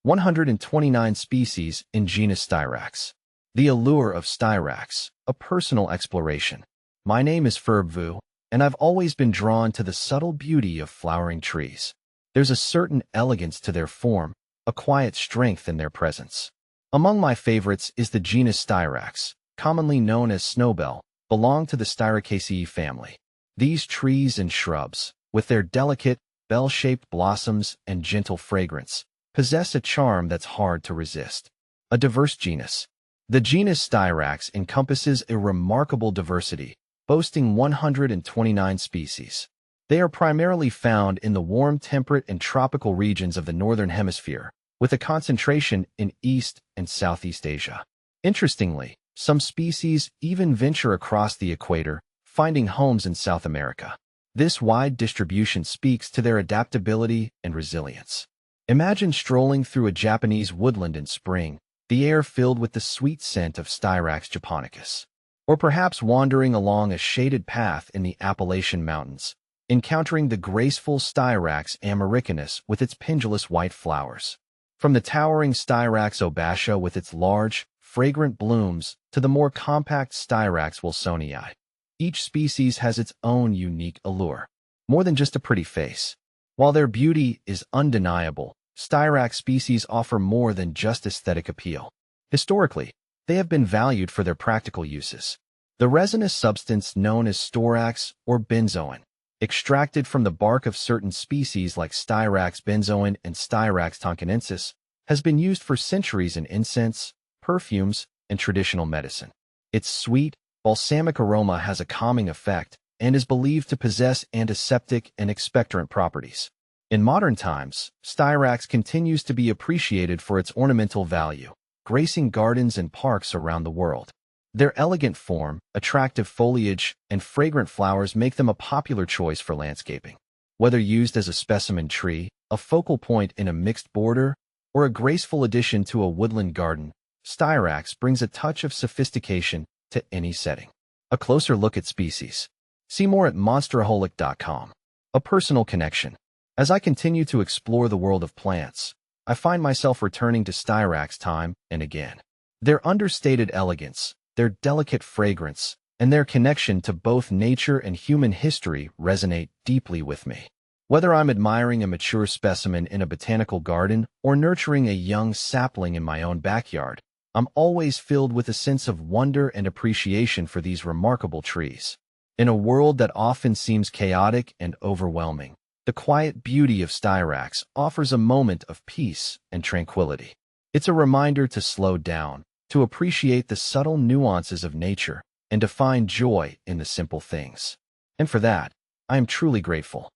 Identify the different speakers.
Speaker 1: 129 species in genus Styrax. The allure of Styrax, a personal exploration. My name is Vu, and I've always been drawn to the subtle beauty of flowering trees. There's a certain elegance to their form, a quiet strength in their presence. Among my favorites is the genus Styrax, commonly known as snowbell, belong to the Styracaceae family. These trees and shrubs, with their delicate, bell-shaped blossoms and gentle fragrance, possess a charm that's hard to resist. A diverse genus. The genus Styrax encompasses a remarkable diversity, boasting 129 species. They are primarily found in the warm temperate and tropical regions of the Northern Hemisphere, with a concentration in East and Southeast Asia. Interestingly, some species even venture across the equator, finding homes in South America. This wide distribution speaks to their adaptability and resilience. Imagine strolling through a Japanese woodland in spring, the air filled with the sweet scent of Styrax japonicus. Or perhaps wandering along a shaded path in the Appalachian Mountains, encountering the graceful Styrax americanus with its pendulous white flowers. From the towering Styrax obasha with its large, fragrant blooms to the more compact Styrax wilsonii. Each species has its own unique allure, more than just a pretty face. While their beauty is undeniable, Styrax species offer more than just aesthetic appeal. Historically, they have been valued for their practical uses. The resinous substance known as Styrax or benzoin, extracted from the bark of certain species like Styrax benzoin and Styrax tonkinensis, has been used for centuries in incense, perfumes, and traditional medicine. Its sweet, balsamic aroma has a calming effect and is believed to possess antiseptic and expectorant properties. In modern times, Styrax continues to be appreciated for its ornamental value, gracing gardens and parks around the world. Their elegant form, attractive foliage, and fragrant flowers make them a popular choice for landscaping. Whether used as a specimen tree, a focal point in a mixed border, or a graceful addition to a woodland garden, Styrax brings a touch of sophistication to any setting. A closer look at species. See more at monsteraholic.com. A personal connection. As I continue to explore the world of plants, I find myself returning to Styrax time and again. Their understated elegance, their delicate fragrance, and their connection to both nature and human history resonate deeply with me. Whether I'm admiring a mature specimen in a botanical garden or nurturing a young sapling in my own backyard, I'm always filled with a sense of wonder and appreciation for these remarkable trees. In a world that often seems chaotic and overwhelming, the quiet beauty of Styrax offers a moment of peace and tranquility. It's a reminder to slow down, to appreciate the subtle nuances of nature, and to find joy in the simple things. And for that, I am truly grateful.